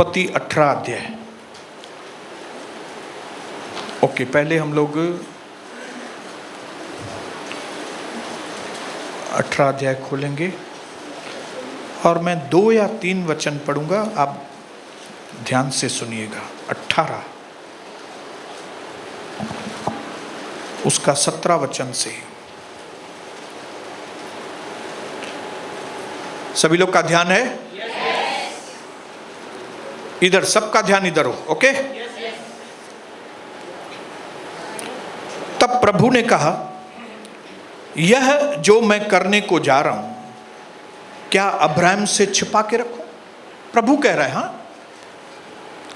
उत्पत्ति 18 अध्याय। ओके, पहले हम लोग 18 अध्याय खोलेंगे और मैं 2 या 3 वचन पढ़ूंगा, आप ध्यान से सुनिएगा। 18 उसका 17 वचन से। सभी लोग का ध्यान है? इधर सबका ध्यान इधर हो। ओके? तब प्रभु ने कहा, यह जो मैं करने को जा रहा हूं क्या अब्राहम से छिपा के रखूं? प्रभु कह रहा है हाँ,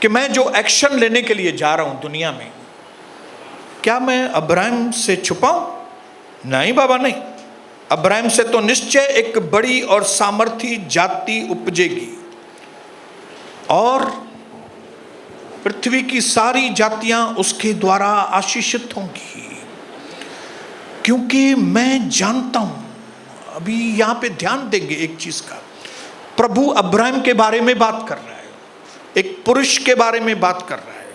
कि मैं जो एक्शन लेने के लिए जा रहा हूं दुनिया में, क्या मैं अब्राहम से छुपाऊं? नहीं बाबा नहीं। अब्राहम से तो निश्चय एक बड़ी और सामर्थी जाति उपजेगी और पृथ्वी की सारी जातियां उसके द्वारा आशीषित होंगी। क्योंकि मैं जानता हूं, अभी यहां पे ध्यान देंगे एक चीज का, प्रभु अब्राहम के बारे में बात कर रहा है, एक पुरुष के बारे में बात कर रहा है।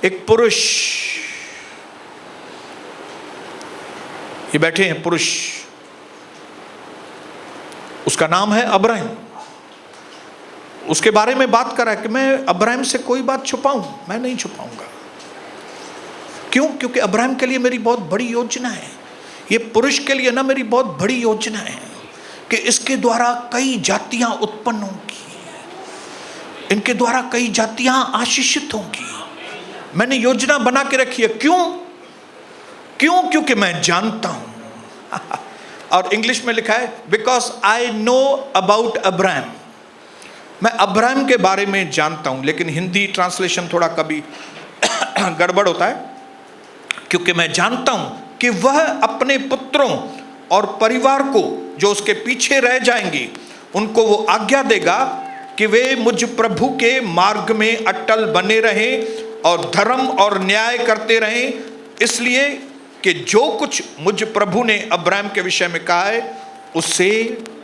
एक पुरुष, ये बैठे हैं पुरुष, उसका नाम है अब्राहम। उसके बारे में बात कर रहा है कि मैं अब्राहम से कोई बात छुपाऊं? मैं नहीं छुपाऊंगा। क्यों? क्योंकि अब्राहम के लिए मेरी बहुत बड़ी योजना है। ये पुरुष के लिए ना मेरी बहुत बड़ी योजना है कि इसके द्वारा कई जातियां उत्पन्न होंगी, इनके द्वारा कई जातियां आशीषित होंगी। मैंने योजना बना के रखी है। क्यों? क्यों? क्योंकि मैं जानता हूं। और इंग्लिश में लिखा है, because I know about Abraham. मैं अब्राहम के बारे में जानता हूं, लेकिन हिंदी ट्रांसलेशन थोड़ा कभी गड़बड़ होता है। क्योंकि मैं जानता हूं कि वह अपने पुत्रों और परिवार को जो उसके पीछे रह जाएंगे, उनको वो आज्ञा देगा कि वे मुझ प्रभु के मार्ग में अटल बने रहें और धर्म और न्याय करते रहें, इसलिए कि जो कुछ मुझ प्रभु ने अब्राहम के विषय में कहा है उसे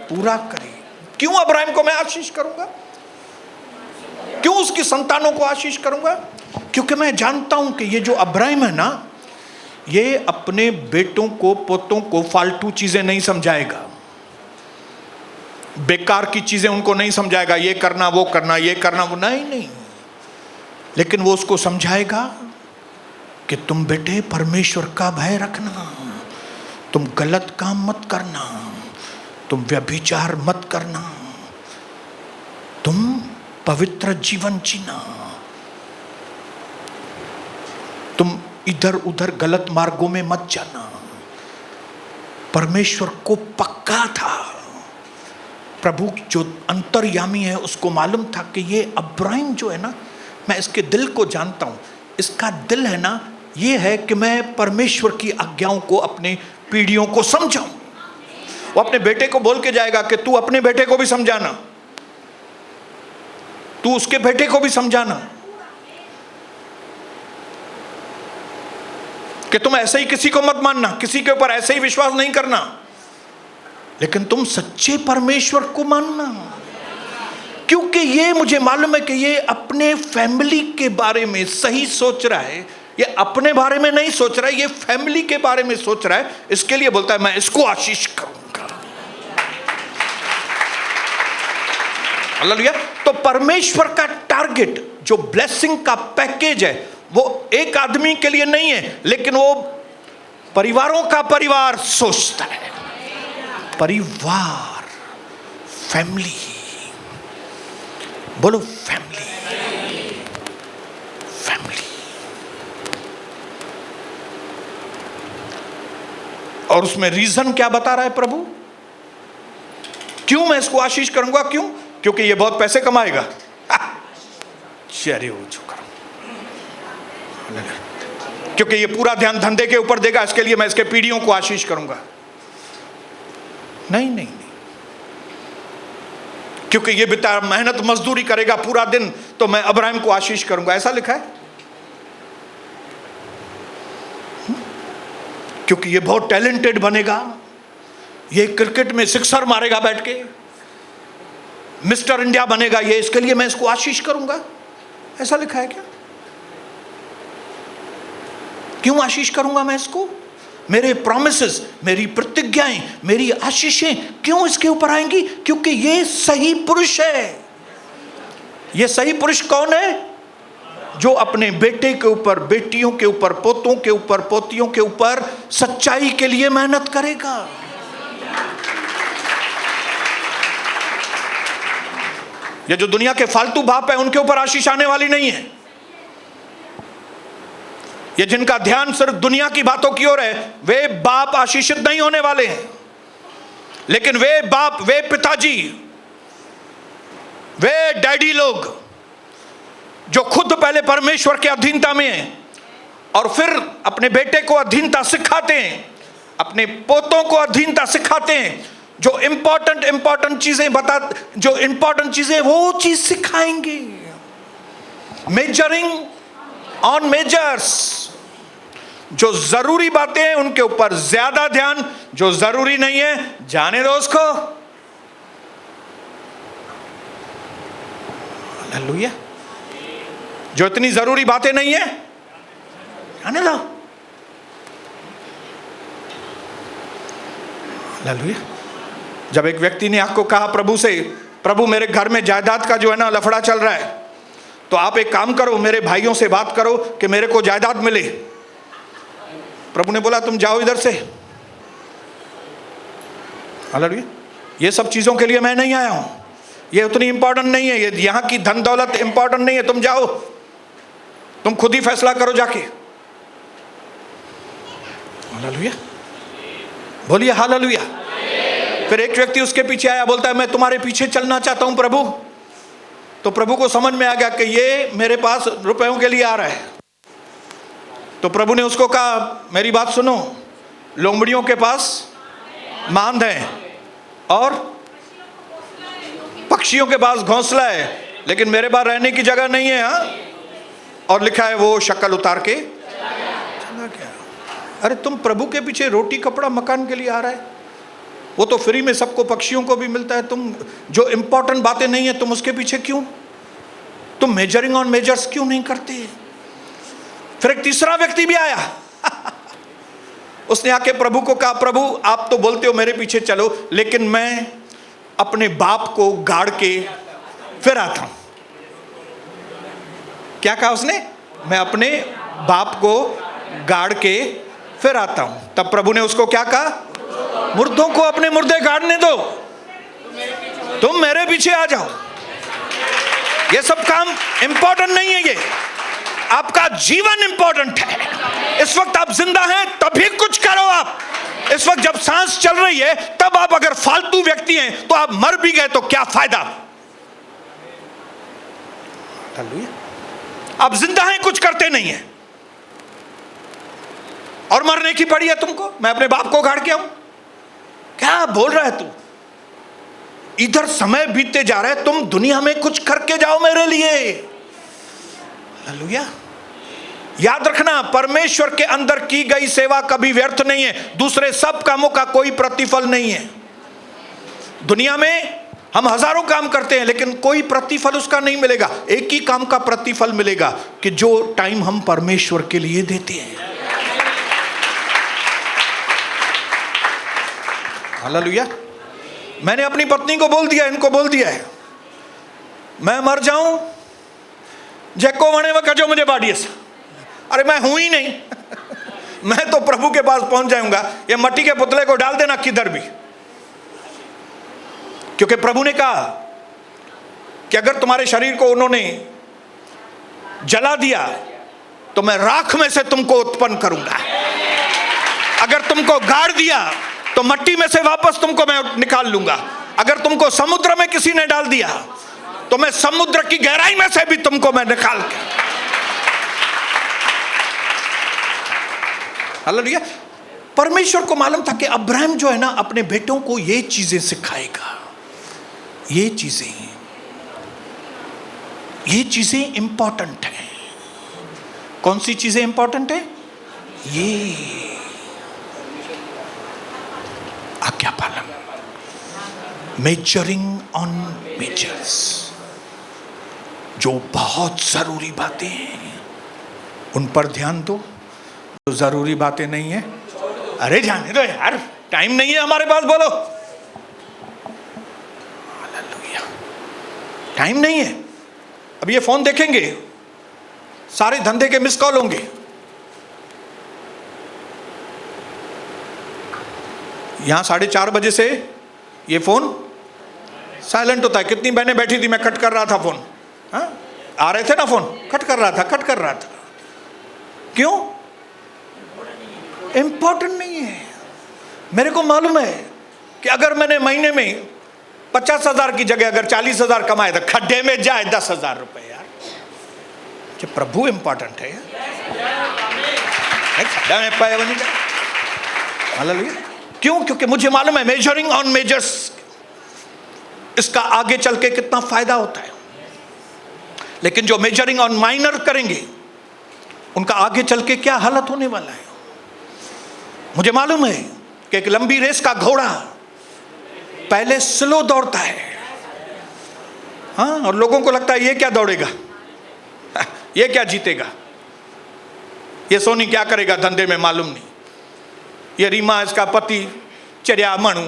पूरा करें। क्यों अब्राहम को मैं आशीष करूंगा? क्यों उसकी संतानों को आशीष करूंगा? क्योंकि मैं जानता हूं कि ये जो अब्राहम है ना, ये अपने बेटों को, पोतों को फालतू चीजें नहीं समझाएगा, बेकार की चीजें उनको नहीं समझाएगा, ये करना वो करना, ये करना वो नहीं। लेकिन वो उसको समझाएगा कि तुम बेटे परमेश्वर का भय रखना, तुम गलत काम मत करना, तुम व्यभिचार मत करना, तुम पवित्र जीवन जीना, तुम इधर उधर गलत मार्गों में मत जाना। परमेश्वर को पक्का था, प्रभु जो अंतर्यामी है उसको मालूम था कि ये अब्राहम जो है ना, मैं इसके दिल को जानता हूं। इसका दिल है ना, ये है कि मैं परमेश्वर की आज्ञाओं को अपने पीढ़ियों को समझाऊं। वो अपने बेटे को बोल के जाएगा कि तू अपने बेटे को भी समझाना, तू उसके बेटे को भी समझाना कि तुम ऐसे ही किसी को मत मानना, किसी के ऊपर ऐसे ही विश्वास नहीं करना, लेकिन तुम सच्चे परमेश्वर को मानना। क्योंकि ये मुझे मालूम है कि ये अपने फैमिली के बारे में सही सोच रहा है, ये अपने बारे में नहीं सोच रहा है, ये फैमिली के बारे में सोच रहा है। इसके लिए बोलता है मैं इसको आशीष करूंगा। हालेलुया। तो परमेश्वर का टारगेट, जो ब्लेसिंग का पैकेज है, वो एक आदमी के लिए नहीं है, लेकिन वो परिवारों का परिवार सोचता है। परिवार, फैमिली, बोलो फैमिली, फैमिली। और उसमें रीजन क्या बता रहा है प्रभु? क्यों मैं इसको आशीष करूंगा? क्यों? क्योंकि ये बहुत पैसे कमाएगा। चलिए वो चुका, क्योंकि ये पूरा ध्यान धंधे के ऊपर देगा, इसके लिए मैं इसके पीढ़ियों को आशीष करूंगा। नहीं, क्योंकि ये बेटा मेहनत मजदूरी करेगा पूरा दिन, तो मैं अब्राहम को आशीष करूंगा, ऐसा लिखा है। क्योंकि ये बहुत टैलेंटेड बनेगा, ये क्रिकेट में सिक्सर मारेगा बैठ के, मिस्टर इंडिया बनेगा ये, इसके लिए मैं इसको आशीष करूंगा। ऐसा लिखा है क्या? क्यों आशीष करूंगा मैं इसको? मेरे प्रॉमिसेस, मेरी प्रतिज्ञाएं, मेरी आशीषें क्यों इसके ऊपर आएंगी? क्योंकि ये सही पुरुष है। ये सही पुरुष कौन है? जो अपने बेटे के ऊपर, बेटियों के ऊपर, पोतों के ऊपर, पोतियों के ऊपर सच्चाई के लिए मेहनत करेगा। ये जो दुनिया के फालतू बाप है, उनके ऊपर आशीष आने वाली नहीं है। ये जिनका ध्यान सिर्फ दुनिया की बातों की ओर है, वे बाप आशीषित नहीं होने वाले हैं। लेकिन वे बाप, वे पिताजी, वे डैडी लोग जो खुद पहले परमेश्वर के अधीनता में हैं और फिर अपने बेटे को अधीनता सिखाते हैं, अपने पोतों को अधीनता सिखाते हैं, जो इंपॉर्टेंट चीजें जो इंपॉर्टेंट चीजें वो चीज सिखाएंगे। Measuring on measures. जो जरूरी बातें हैं उनके ऊपर ज्यादा ध्यान, जो जरूरी नहीं है जाने दो उसको। हालेलुया। जो इतनी जरूरी बातें नहीं है जाने दो। हालेलुया। जब एक व्यक्ति ने आपको कहा प्रभु से, प्रभु मेरे घर में जायदाद का जो है ना लफड़ा चल रहा है, तो आप एक काम करो, मेरे भाइयों से बात करो कि मेरे को जायदाद मिले। प्रभु ने बोला तुम जाओ इधर से। हालेलुया। ये सब चीजों के लिए मैं नहीं आया हूं, ये उतनी इंपॉर्टेंट नहीं है, ये यहां की धन दौलत इंपॉर्टेंट नहीं है, तुम जाओ, तुम खुद ही फैसला करो जाके। हालेलुया। बोलिए हालेलुया। फिर एक व्यक्ति उसके पीछे आया, बोलता है मैं तुम्हारे पीछे चलना चाहता हूं प्रभु। तो प्रभु को समझ में आ गया कि ये मेरे पास रुपयों के लिए आ रहा है। तो प्रभु ने उसको कहा मेरी बात सुनो, लोमड़ियों के पास मांद है और पक्षियों के पास घोंसला है, लेकिन मेरे पास रहने की जगह नहीं है। हाँ, और लिखा है वो शक्ल उतार के चला गया। अरे तुम प्रभु के पीछे रोटी कपड़ा मकान के लिए आ रहा है, वो तो फ्री में सबको, पक्षियों को भी मिलता है। तुम जो इंपॉर्टेंट बातें नहीं है तुम उसके पीछे क्यों? तुम मेजरिंग ऑन मेजर्स क्यों नहीं करते? फिर एक तीसरा व्यक्ति भी आया उसने आके प्रभु को कहा प्रभु आप तो बोलते हो मेरे पीछे चलो, लेकिन मैं अपने बाप को गाड़ के फिर आता हूं। क्या कहा उसने? मैं अपने बाप को गाड़ के फिर आता हूं। तब प्रभु ने उसको क्या कहा? मुर्दों को अपने मुर्दे गाड़ने दो, तुम मेरे पीछे आ जाओ। ये सब काम इंपॉर्टेंट नहीं है, ये आपका जीवन इंपॉर्टेंट है। इस वक्त आप जिंदा हैं तभी कुछ करो। आप इस वक्त जब सांस चल रही है तब आप अगर फालतू व्यक्ति हैं तो आप मर भी गए तो क्या फायदा? आप जिंदा हैं, कुछ करते नहीं है और मरने की पड़ी है तुमको। मैं अपने बाप को गाड़ के आऊं? क्या बोल रहा है तू? इधर समय बीतते जा रहा है, तुम दुनिया में कुछ करके जाओ मेरे लिए। हालेलुया। याद रखना परमेश्वर के अंदर की गई सेवा कभी व्यर्थ नहीं है, दूसरे सब कामों का कोई प्रतिफल नहीं है। दुनिया में हम हजारों काम करते हैं लेकिन कोई प्रतिफल उसका नहीं मिलेगा। एक ही काम का प्रतिफल मिलेगा कि जो टाइम हम परमेश्वर के लिए देते हैं। हालेलुया। मैंने अपनी पत्नी को बोल दिया, इनको बोल दिया है, मैं मर जाऊं जैको वने व कजो मुझे बाड़ियस। अरे मैं हूं ही नहीं मैं तो प्रभु के पास पहुंच जाऊंगा। ये मट्टी के पुतले को डाल देना किधर भी, क्योंकि प्रभु ने कहा कि अगर तुम्हारे शरीर को उन्होंने जला दिया तो मैं राख में से तुमको उत्पन्न करूंगा। अगर तुमको गाड़ दिया तो मट्टी में से वापस तुमको मैं निकाल लूंगा। अगर तुमको समुद्र में किसी ने डाल दिया तो मैं समुद्र की गहराई में से भी तुमको मैं निकाल के। हालेलुया। परमेश्वर को मालूम था कि अब्राहम जो है ना अपने बेटों को ये चीजें सिखाएगा। ये चीजें इंपॉर्टेंट है। कौन सी चीजें इंपॉर्टेंट है? ये आज्ञा पालन, मेजरिंग ऑन मेजर्स। जो बहुत जरूरी बातें हैं उन पर ध्यान दो, जो जरूरी बातें नहीं है अरे जाने दो यार, टाइम नहीं है हमारे पास, बोलो हालेलुया। टाइम नहीं है। अब ये फोन देखेंगे, सारे धंधे के मिस कॉल होंगे। यहां 4:30 बजे से ये फोन साइलेंट होता है। कितनी बहनें बैठी थी, मैं कट कर रहा था फोन, हाँ आ रहे थे ना फोन, कट कर रहा था। क्यों? इंपॉर्टेंट नहीं है। मेरे को मालूम है कि अगर मैंने महीने में 50,000 की जगह अगर 40,000 कमाए तो खड्डे में जाए 10,000 रुपए यार। कि प्रभु इंपॉर्टेंट है खड्डा में पाए बनी जाए। हालेलुया। क्यों? क्योंकि मुझे मालूम है मेजरिंग ऑन मेजर्स, इसका आगे चल के कितना फायदा होता है। लेकिन जो मेजरिंग ऑन माइनर करेंगे उनका आगे चल के क्या हालत होने वाला है। मुझे मालूम है कि एक लंबी रेस का घोड़ा पहले स्लो दौड़ता है, हाँ, और लोगों को लगता है ये क्या दौड़ेगा, ये क्या जीतेगा, ये सोनी क्या करेगा धंधे में, मालूम नहीं। ये रीमा इसका पति चरिया मणु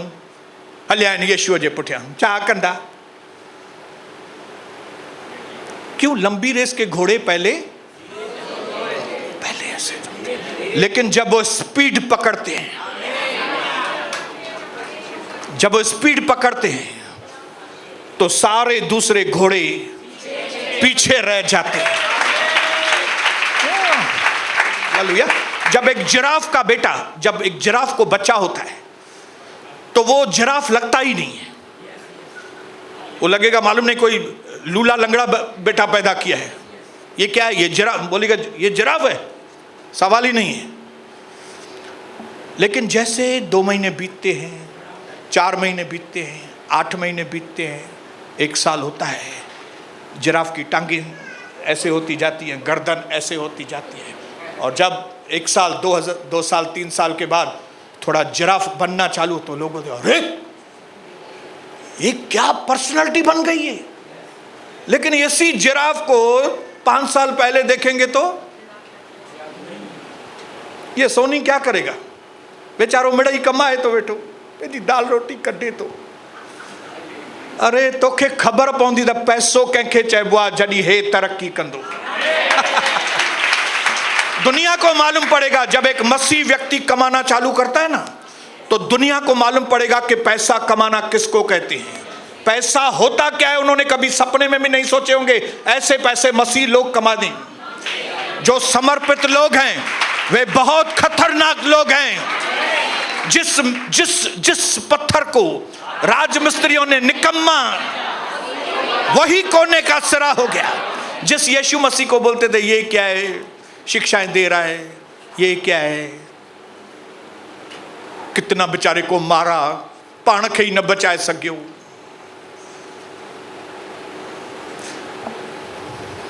हलिया यीशु जे पुठिया चाह कंदा। क्यों? लंबी रेस के घोड़े पहले ऐसे, लेकिन जब वो स्पीड पकड़ते हैं, तो सारे दूसरे घोड़े पीछे रह जाते हैं। हालेलुया। जब एक जिराफ को बच्चा होता है तो वो जिराफ लगता ही नहीं है, वो लगेगा मालूम नहीं कोई लूला लंगड़ा बेटा पैदा किया है। ये क्या है? ये जिराफ, बोलेगा ये जिराफ है, सवाल ही नहीं है। लेकिन जैसे 2 महीने बीतते हैं, 4 महीने बीतते हैं, 8 महीने बीतते हैं, 1 साल होता है, जिराफ की टांगें ऐसे होती जाती हैं, गर्दन ऐसे होती जाती है। और जब 1 साल 2 साल 3 साल के बाद थोड़ा जिराफ बनना चालू, तो लोगों ने अरे ये क्या पर्सनालिटी बन गई है। लेकिन इसी जिराफ को 5 साल पहले देखेंगे तो ये सोनी क्या करेगा, बेचारो मिड़ा ही कमाए तो वेठो पंहिंजी दाल रोटी कढे तो। अरे तोखे ख़बर पवंदी त पैसो कंहिंखे चइबो आहे जॾहिं हे तरक्की कंदो। दुनिया को मालूम पड़ेगा, जब एक मसीह व्यक्ति कमाना चालू करता है ना, तो दुनिया को मालूम पड़ेगा कि पैसा कमाना किसको कहते हैं, पैसा होता क्या है। उन्होंने कभी सपने में भी नहीं सोचे होंगे ऐसे पैसे मसीह लोग कमा दें। जो समर्पित लोग हैं वे बहुत खतरनाक लोग हैं। जिस पत्थर को राजमिस्त्रियों ने निकम्मा, वही कोने का सिरा हो गया। जिस यीशु मसीह को बोलते थे ये क्या है, शिक्षाएं दे रहा है, ये क्या है, कितना बेचारे को मारा, पाण खे ही न बचाए सकियो।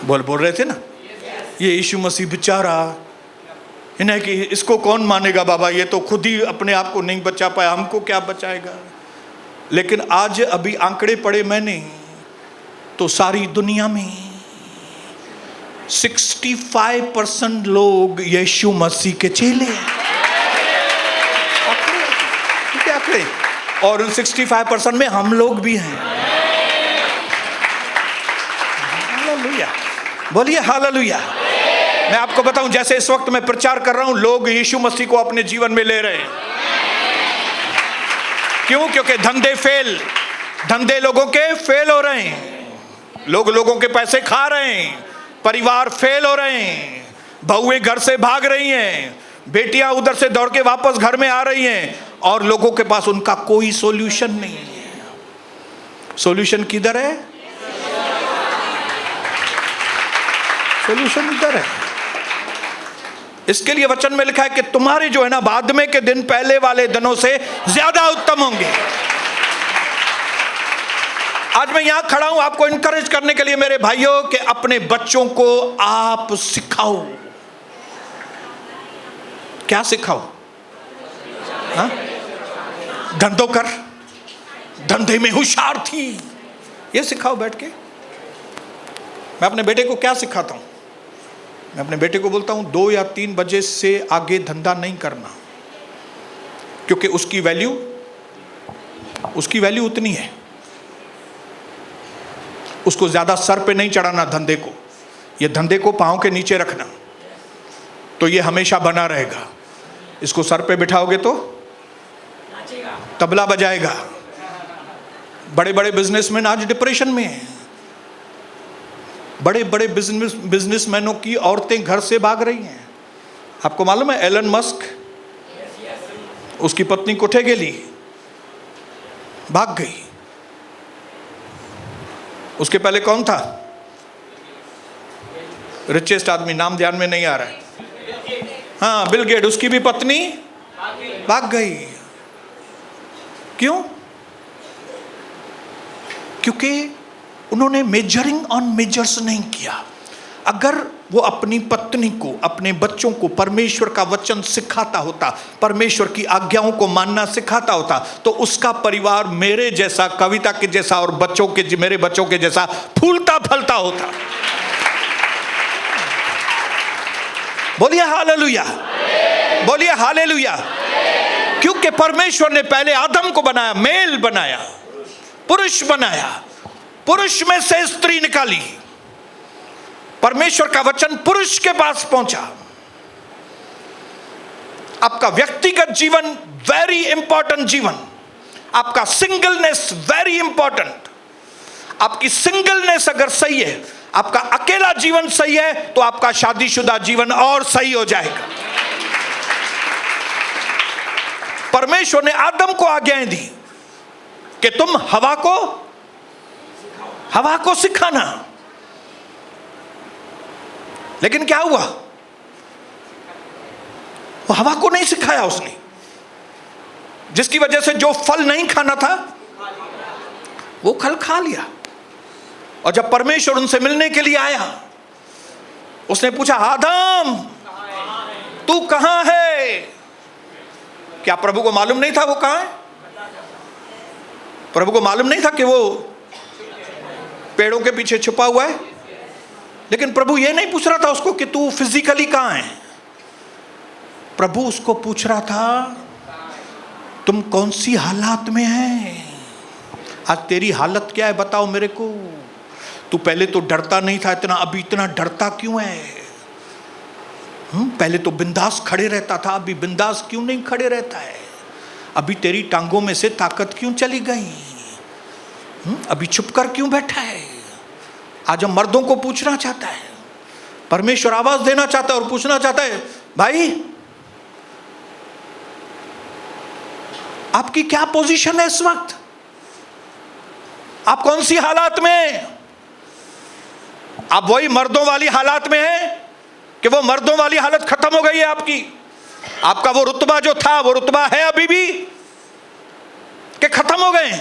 बोल रहे थे ना, ये यीशु मसीह बेचारा, इन्हें कि इसको कौन मानेगा बाबा, ये तो खुद ही अपने आप को नहीं बचा पाया, हमको क्या बचाएगा। लेकिन आज अभी आंकड़े पढ़े मैंने, तो सारी दुनिया में 65% लोग यीशु मसीह के चेले हैं। आंकड़े, और उन 65% में हम लोग भी हैं। हालेलुया, बोलिए हालेलुया। मैं आपको बताऊं, जैसे इस वक्त मैं प्रचार कर रहा हूं, लोग यीशु मसीह को अपने जीवन में ले रहे हैं। क्यों? क्योंकि धंधे लोगों के फेल हो रहे हैं, लोगों के पैसे खा रहे हैं, परिवार फेल हो रहे हैं, बहुएं घर से भाग रही हैं, बेटियां उधर से दौड़ के वापस घर में आ रही हैं, और लोगों के पास उनका कोई सॉल्यूशन नहीं है। सॉल्यूशन किधर है? सॉल्यूशन इधर है। इसके लिए वचन में लिखा है कि तुम्हारे जो है ना बाद में के दिन पहले वाले दिनों से ज्यादा उत्तम होंगे। आज मैं यहां खड़ा हूं आपको इनकरेज करने के लिए मेरे भाइयों, कि अपने बच्चों को आप सिखाओ। क्या सिखाओ? हाँ? धंधो कर, धंधे में होशियार थी, ये सिखाओ बैठ के। मैं अपने बेटे को क्या सिखाता हूँ? मैं अपने बेटे को बोलता हूँ 2 या 3 बजे से आगे धंधा नहीं करना, क्योंकि उसकी वैल्यू उतनी है। उसको ज्यादा सर पे नहीं चढ़ाना धंधे को, ये धंधे को पांव के नीचे रखना, तो ये हमेशा बना रहेगा। इसको सर पे बिठाओगे तो तबला बजाएगा। बड़े बड़े बिजनेसमैन आज डिप्रेशन में हैं। बड़े बड़े बिजनेसमैनों की औरतें घर से भाग रही हैं। आपको मालूम है एलन मस्क, उसकी पत्नी कोठे गेली, भाग गई। उसके पहले कौन था रिचेस्ट आदमी, नाम ध्यान में नहीं आ रहा है, हाँ बिल गेट, उसकी भी पत्नी भाग गई। क्यों? क्योंकि उन्होंने मेजरिंग ऑन मेजर्स नहीं किया। अगर वो अपनी पत्नी को, अपने बच्चों को परमेश्वर का वचन सिखाता होता, परमेश्वर की आज्ञाओं को मानना सिखाता होता, तो उसका परिवार मेरे जैसा, कविता के जैसा और मेरे बच्चों के जैसा फूलता फलता होता। बोलिए हालेलुया, बोलिए हालेलुया। क्योंकि परमेश्वर ने पहले आदम को बनाया, मेल बनाया, पुरुष बनाया, पुरुष में से स्त्री निकाली। परमेश्वर का वचन पुरुष के पास पहुंचा। आपका व्यक्तिगत जीवन वेरी इंपॉर्टेंट जीवन, आपका सिंगलनेस वेरी इंपॉर्टेंट। आपकी सिंगलनेस अगर सही है, आपका अकेला जीवन सही है, तो आपका शादीशुदा जीवन और सही हो जाएगा। परमेश्वर ने आदम को आज्ञाएं दी कि तुम हवा को सिखाना, लेकिन क्या हुआ? वो हवा को नहीं सिखाया उसने, जिसकी वजह से जो फल नहीं खाना था वो फल खा लिया। और जब परमेश्वर उनसे मिलने के लिए आया, उसने पूछा, आदम तू कहां है? क्या प्रभु को मालूम नहीं था वो कहां है? प्रभु को मालूम नहीं था कि वो पेड़ों के पीछे छुपा हुआ है? लेकिन प्रभु ये नहीं पूछ रहा था उसको कि तू फिजिकली कहां है। प्रभु उसको पूछ रहा था, तुम कौन सी हालात में है? आज तेरी हालत क्या है बताओ मेरे को। तू पहले तो डरता नहीं था इतना, अभी इतना डरता क्यों है? पहले तो बिंदास खड़े रहता था, अभी बिंदास क्यों नहीं खड़े रहता है? अभी तेरी टांगों में से ताकत क्यों चली गई? अभी चुप कर क्यों बैठा है? आज हम मर्दों को पूछना चाहता है, परमेश्वर आवाज देना चाहता है और पूछना चाहता है, भाई आपकी क्या पोजीशन है इस वक्त? आप कौन सी हालात में? आप वही मर्दों वाली हालात में हैं कि वो मर्दों वाली हालत खत्म हो गई है आपकी? आपका वो रुतबा जो था वो रुतबा है अभी भी कि खत्म हो गए?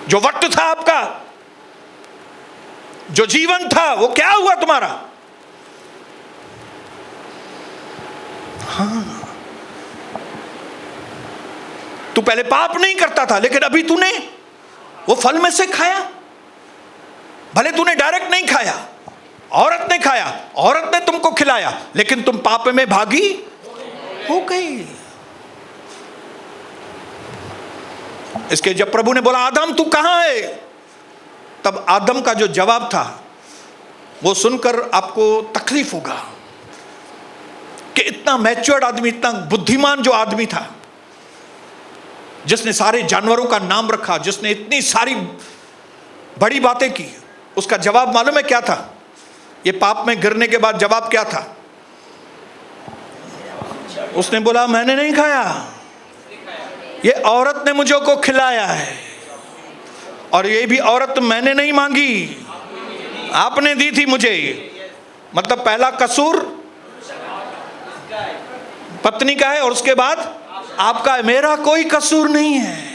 जो वक्त था आपका, जो जीवन था, वो क्या हुआ तुम्हारा? हाँ, तू पहले पाप नहीं करता था, लेकिन अभी तूने वो फल में से खाया। भले तूने डायरेक्ट नहीं खाया, औरत ने खाया, औरत ने तुमको खिलाया, लेकिन तुम पाप में भागी हो गई। इसके जब प्रभु ने बोला, आदम तू कहां है? तब आदम का जो जवाब था वो सुनकर आपको तकलीफ होगा कि इतना मैच्योर्ड आदमी, इतना बुद्धिमान जो आदमी था, जिसने सारे जानवरों का नाम रखा, जिसने इतनी सारी बड़ी बातें की, उसका जवाब मालूम है क्या था? ये पाप में गिरने के बाद जवाब क्या था? उसने बोला, मैंने नहीं खाया, ये औरत ने मुझे को खिलाया है, और ये भी औरत मैंने नहीं मांगी, आपने दी थी मुझे। मतलब पहला कसूर पत्नी का है और उसके बाद आपका है, मेरा कोई कसूर नहीं है।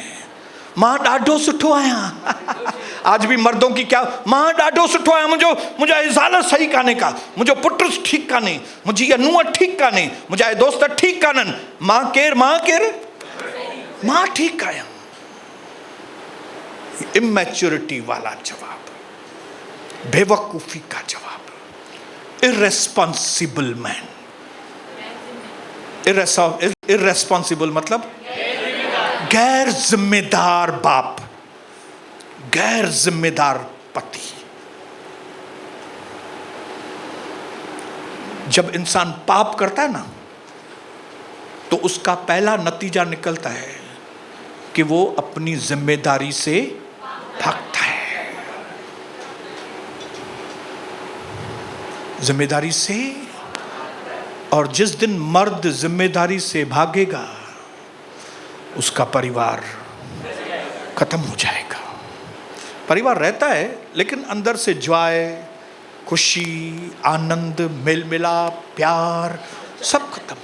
मां ॾाढो सुठो आया। आज भी मर्दों की क्या, मां ॾाढो सुठो आया, मुझे इजालत सही काने का, मुझे पुट ठीक काने, मुझे नुंहुं ठीक काने, मुझा दोस्त ठीक कानन, मां केर मां ठीक कायम। इमैच्योरिटी वाला जवाब, बेवकूफी का जवाब, इर्रेस्पॉन्सिबल मैन। इर्रेस्पॉन्सिबल मतलब गैर जिम्मेदार बाप, गैर जिम्मेदार पति। जब इंसान पाप करता है ना, तो उसका पहला नतीजा निकलता है कि वो अपनी जिम्मेदारी से भागता है। जिम्मेदारी से, और जिस दिन मर्द जिम्मेदारी से भागेगा उसका परिवार खत्म हो जाएगा। परिवार रहता है लेकिन अंदर से जॉय, खुशी, आनंद, मेल मिलाप, प्यार सब खत्म।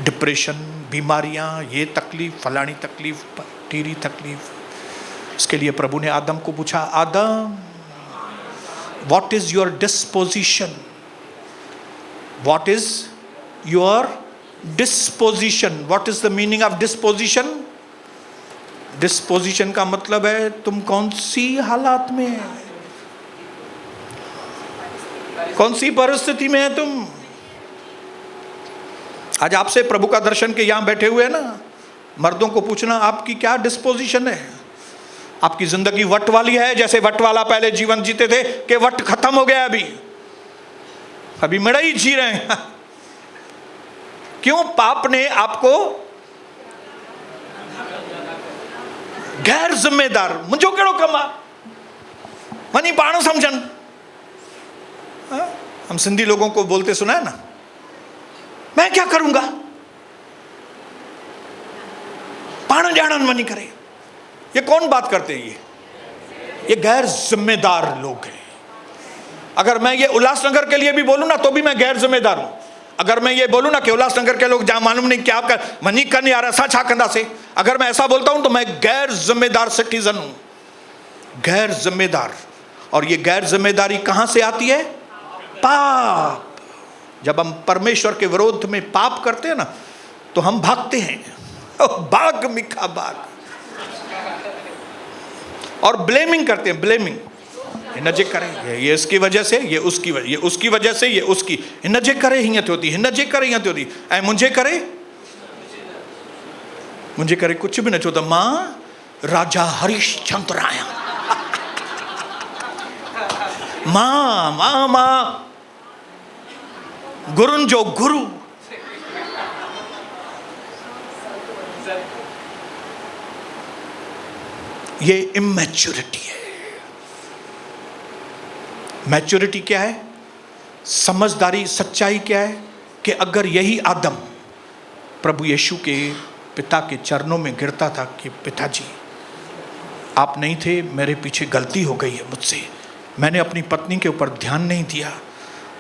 डिप्रेशन, बीमारियां, ये तकलीफ, फलानी तकलीफ, टीरी तकलीफ। इसके लिए प्रभु ने आदम को पूछा, Adam what is your disposition? What is your disposition? What is the meaning of disposition? Disposition का मतलब है तुम कौन सी हालात में है, कौन सी परिस्थिति में है तुम। आज आपसे प्रभु का दर्शन के यहां बैठे हुए हैं ना, मर्दों को पूछना आपकी क्या डिस्पोजिशन है। आपकी जिंदगी वट वाली है, जैसे वट वाला पहले जीवन जीते थे कि वट खत्म हो गया, अभी मड़ई जी रहे हैं। क्यों? पाप ने आपको गैर जिम्मेदार, मुझो केड़ो कम आ, मनी पाण समझन। हम सिंधी लोगों को बोलते सुना है ना, मैं क्या करूंगा, पाण जानन मनी करे। ये कौन बात करते हैं? ये गैर जिम्मेदार लोग हैं। अगर मैं ये उल्लासनगर के लिए भी बोलूं ना तो भी मैं गैर जिम्मेदार हूं। अगर मैं ये बोलूं ना कि उल्लासनगर के लोग जहां मालूम नहीं क्या कर मनी कर नहीं आ रहा, छा कंदा से, अगर मैं ऐसा बोलता हूं तो मैं गैर जिम्मेदार सिटीजन हूं, गैर जिम्मेदार। और ये गैर जिम्मेदारी कहां से आती है? पाप। जब हम परमेश्वर के विरोध में पाप करते हैं ना तो हम भागते हैं, भाग मिखा भाग, और ब्लेमिंग करते हैं। ब्लेमिंग, नजे करे ये इसकी वजह से, ये उसकी वजह, ये उसकी वजह से, ये उसकी, नजे करे हिंयत होती, नजे करे हिंयत होती, ऐं मुझे करे कुछ भी न छो तो मां राजा हरिश्चंद्र आया। मां मां मां गुरुन जो गुरु। ये इमैच्योरिटी है। मैच्योरिटी क्या है? समझदारी, सच्चाई क्या है कि अगर यही आदम प्रभु यीशु के पिता के चरणों में गिरता था कि पिताजी आप नहीं थे, मेरे पीछे गलती हो गई है मुझसे, मैंने अपनी पत्नी के ऊपर ध्यान नहीं दिया,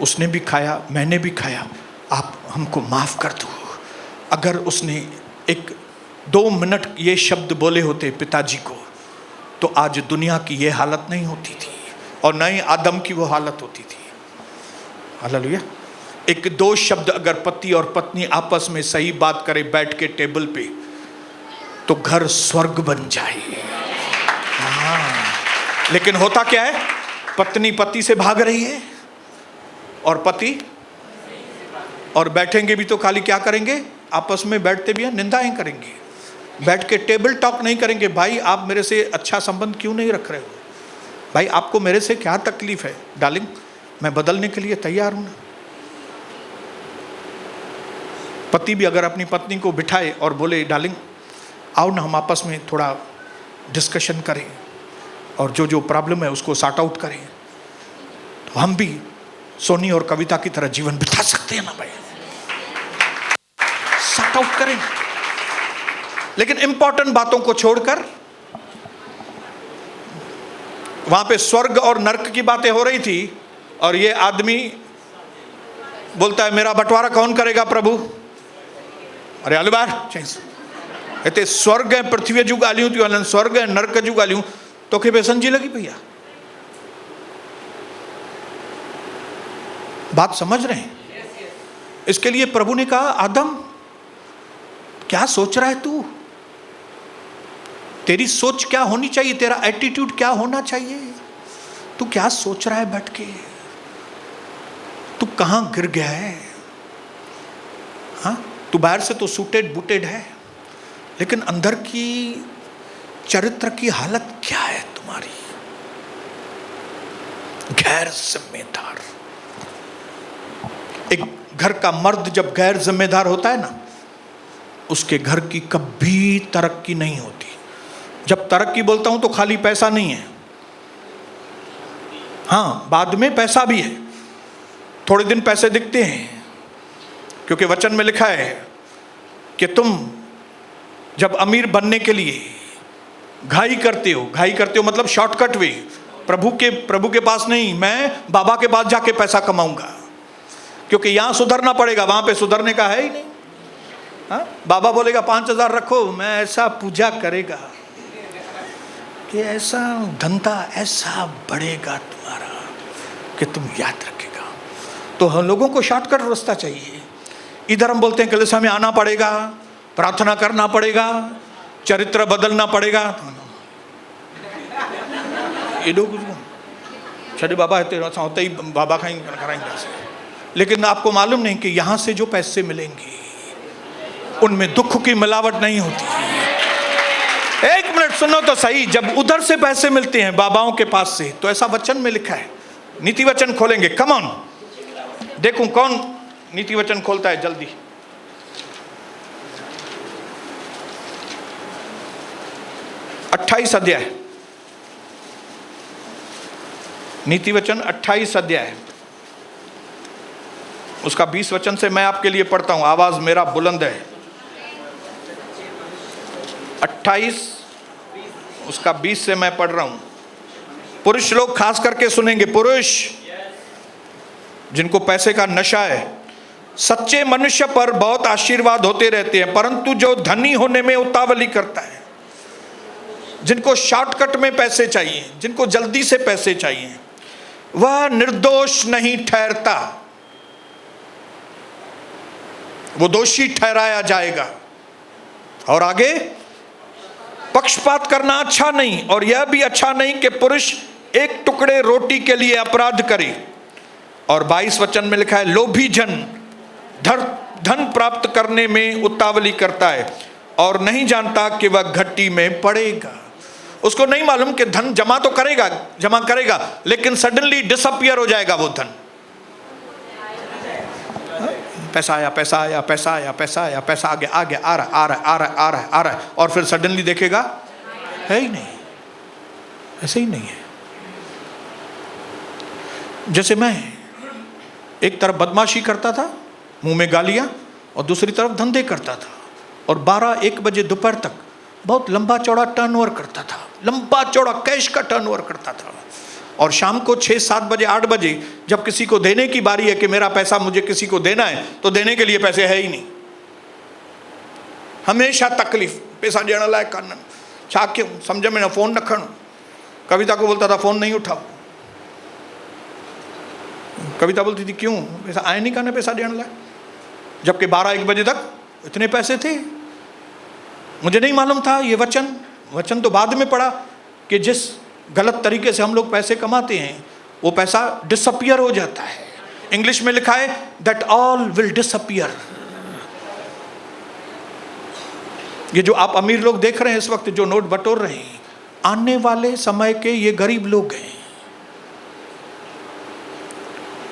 उसने भी खाया, मैंने भी खाया, आप हमको माफ़ कर दो। अगर उसने 1-2 मिनट ये शब्द बोले होते पिताजी को, तो आज दुनिया की ये हालत नहीं होती थी और न ही आदम की वो हालत होती थी। हालेलुया। 1-2 शब्द अगर पति और पत्नी आपस में सही बात करे बैठ के टेबल पे, तो घर स्वर्ग बन जाए। लेकिन होता क्या है? पत्नी पति से भाग रही है और पति, और बैठेंगे भी तो खाली क्या करेंगे? आपस में बैठते भी हैं, निंदाएं करेंगे, बैठ के टेबल टॉक नहीं करेंगे। भाई आप मेरे से अच्छा संबंध क्यों नहीं रख रहे हो? भाई आपको मेरे से क्या तकलीफ है? डार्लिंग मैं बदलने के लिए तैयार हूं ना। पति भी अगर अपनी पत्नी को बिठाए और बोले डार्लिंग आओ ना हम आपस में थोड़ा डिस्कशन करें और जो जो प्रॉब्लम है उसको सॉर्ट आउट करें, तो हम भी सोनी और कविता की तरह जीवन बिता सकते हैं ना भाई, सॉर्ट आउट करें। लेकिन इंपॉर्टेंट बातों को छोड़कर वहां पे स्वर्ग और नरक की बातें हो रही थी और ये आदमी बोलता है मेरा बंटवारा कौन करेगा प्रभु? अरे अलबार इतने स्वर्ग है पृथ्वी जू गालियूं थियूं हलन, स्वर्ग है नरक जू गालियूं तोखे पे समझी लगी भैया? बात समझ रहे हैं? इसके लिए प्रभु ने कहा आदम क्या सोच रहा है तू? तेरी सोच क्या होनी चाहिए? तेरा एटीट्यूड क्या होना चाहिए? तू क्या सोच रहा है बैठ के? तू कहां गिर गया है? हाँ, तू बाहर से तो सूटेड बूटेड है, लेकिन अंदर की चरित्र की हालत क्या है तुम्हारी? गैर जिम्मेदार। एक घर का मर्द जब गैर जिम्मेदार होता है ना, उसके घर की कभी तरक्की नहीं होती। जब तरक्की बोलता हूं तो खाली पैसा नहीं है, हाँ बाद में पैसा भी है, थोड़े दिन पैसे दिखते हैं, क्योंकि वचन में लिखा है कि तुम जब अमीर बनने के लिए घाई करते हो मतलब शॉर्टकट वे, प्रभु के पास नहीं, मैं बाबा के पास जाके पैसा कमाऊंगा, क्योंकि यहां सुधरना पड़ेगा, वहां पे सुधरने का है ही नहीं। हाँ? बाबा बोलेगा 5,000 रखो, मैं ऐसा पूजा करेगा कि ऐसा धंधा ऐसा बढ़ेगा तुम्हारा कि तुम याद रखेगा। तो हम लोगों को शॉर्टकट रास्ता चाहिए। इधर हम बोलते हैं कलीसिया में आना पड़ेगा, प्रार्थना करना पड़ेगा, चरित्र बदलना पड़ेगा। छठे बाबा है तेरा होते ही बाबा कराएंगे। लेकिन आपको मालूम नहीं कि यहां से जो पैसे मिलेंगे उनमें दुख की मिलावट नहीं होती। एक मिनट सुनो तो सही, जब उधर से पैसे मिलते हैं बाबाओं के पास से, तो ऐसा वचन में लिखा है, नीति वचन खोलेंगे, कम ऑन देखूं कौन नीति वचन खोलता है जल्दी। अट्ठाईस अध्याय, नीति वचन 28 अध्याय, उसका 20 वचन से मैं आपके लिए पढ़ता हूं, आवाज मेरा बुलंद है। 28 उसका 20 से मैं पढ़ रहा हूं। पुरुष लोग खास करके सुनेंगे, पुरुष जिनको पैसे का नशा है, सच्चे मनुष्य पर बहुत आशीर्वाद होते रहते हैं, परंतु जो धनी होने में उतावली करता है, जिनको शॉर्टकट में पैसे चाहिए, जिनको जल्दी से पैसे चाहिए, वह निर्दोष नहीं ठहरता, वो दोषी ठहराया जाएगा। और आगे, पक्षपात करना अच्छा नहीं, और यह भी अच्छा नहीं कि पुरुष एक टुकड़े रोटी के लिए अपराध करे। और 22 वचन में लिखा है, लोभी जन धन प्राप्त करने में उतावली करता है और नहीं जानता कि वह घट्टी में पड़ेगा। उसको नहीं मालूम कि धन जमा करेगा, लेकिन सडनली डिसअपियर हो जाएगा वो धन। पैसा आया, पैसा आगे आ रहा, और फिर सडनली देखेगा है ही नहीं, ऐसे ही नहीं है। जैसे मैं एक तरफ बदमाशी करता था, मुंह में गालियां, और दूसरी तरफ धंधे करता था, और 12-1 बजे दोपहर तक बहुत लंबा चौड़ा टर्नओवर करता था, लंबा चौड़ा कैश का टर्नओवर करता था। और शाम को 6-7 बजे 8 बजे जब किसी को देने की बारी है कि मेरा पैसा मुझे किसी को देना है, तो देने के लिए पैसे है ही नहीं। हमेशा तकलीफ, पैसा देने लायक कान छा क्यों समझ में न, फोन न खण। कविता को बोलता था फोन नहीं उठाओ, कविता बोलती थी क्यों, पैसा आए नहीं करने पैसा देने लायक, जबकि 12-1 बजे तक इतने पैसे थे। मुझे नहीं मालूम था ये वचन तो बाद में पड़ा कि जिस गलत तरीके से हम लोग पैसे कमाते हैं, वो पैसा डिसअपियर हो जाता है। इंग्लिश में लिखा है दैट ऑल विल डिसअपियर। ये जो आप अमीर लोग देख रहे हैं इस वक्त, जो नोट बटोर रहे हैं, आने वाले समय के ये गरीब लोग हैं।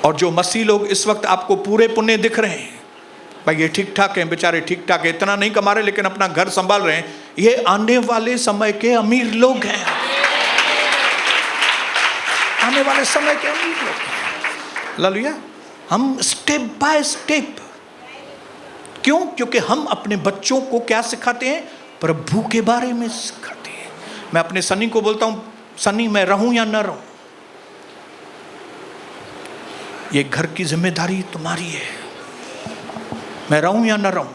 और जो मसीह लोग इस वक्त आपको पूरे पुण्य दिख रहे हैं, भाई ये ठीक ठाक हैं, बेचारे ठीक ठाक है, इतना नहीं कमा रहे लेकिन अपना घर संभाल रहे हैं, ये आने वाले समय के अमीर लोग हैं। आने वाले समय के अमीर लोग हैं। हालेलुया। हम स्टेप बाय स्टेप, क्यों? क्योंकि हम अपने बच्चों को क्या सिखाते हैं? प्रभु के बारे में सिखाते हैं। मैं अपने सनी को बोलता हूं, सनी मैं रहूं या ना रहूं, ये घर की जिम्मेदारी तुम्हारी है। मैं रहूं या ना रहूं,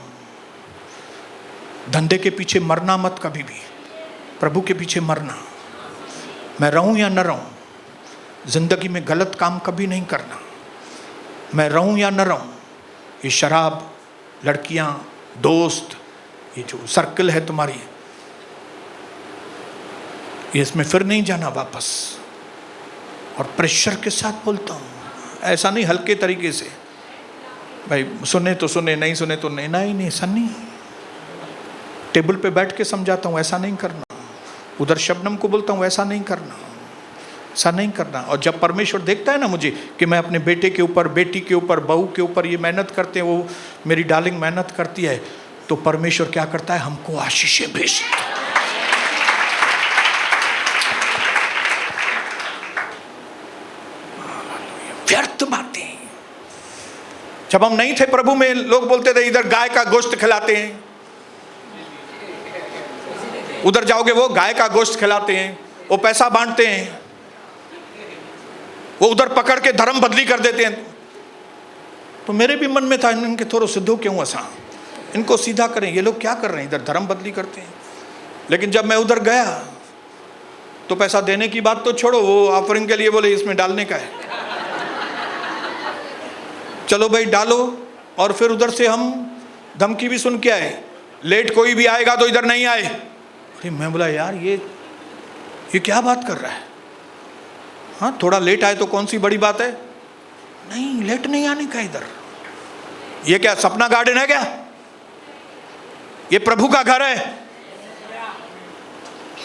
धंधे के पीछे मरना मत कभी भी, प्रभु के पीछे मरना। मैं रहूं या ना रहूं, जिंदगी में गलत काम कभी नहीं करना। मैं रहूं या ना रहूं, ये शराब, लड़कियां, दोस्त, ये जो सर्कल है तुम्हारी, ये इसमें फिर नहीं जाना वापस। और प्रेशर के साथ बोलता हूँ, ऐसा नहीं हल्के तरीके से, भाई सुने तो सुने, नहीं सुने तो नहीं, नहीं ऐसा नहीं। टेबल पे बैठ के समझाता हूँ, ऐसा नहीं करना। उधर शबनम को बोलता हूँ, ऐसा नहीं करना, ऐसा नहीं करना। और जब परमेश्वर देखता है ना मुझे कि मैं अपने बेटे के ऊपर, बेटी के ऊपर, बहू के ऊपर ये मेहनत करते हैं, वो मेरी डार्लिंग मेहनत करती है, तो परमेश्वर क्या करता है, हमको आशीषें भेजता है। व्यर्थ बातें। जब हम नहीं थे प्रभु में, लोग बोलते थे इधर गाय का गोश्त खिलाते हैं, उधर जाओगे वो गाय का गोश्त खिलाते हैं, वो पैसा बांटते हैं, वो उधर पकड़ के धर्म बदली कर देते हैं। तो मेरे भी मन में था, इनके थोड़ा सिद्धो क्यों असा, इनको सीधा करें, ये लोग क्या कर रहे हैं, इधर धर्म बदली करते हैं। लेकिन जब मैं उधर गया तो पैसा देने की बात तो छोड़ो, वो ऑफरिंग के लिए बोले इसमें डालने का है, चलो भाई डालो। और फिर उधर से हम धमकी भी सुन के आए, लेट कोई भी आएगा तो इधर नहीं आए। अरे मैं बोला यार ये क्या बात कर रहा है। हाँ थोड़ा लेट आए तो कौन सी बड़ी बात है, नहीं लेट नहीं आने का इधर। ये क्या सपना गार्डन है क्या, ये प्रभु का घर है।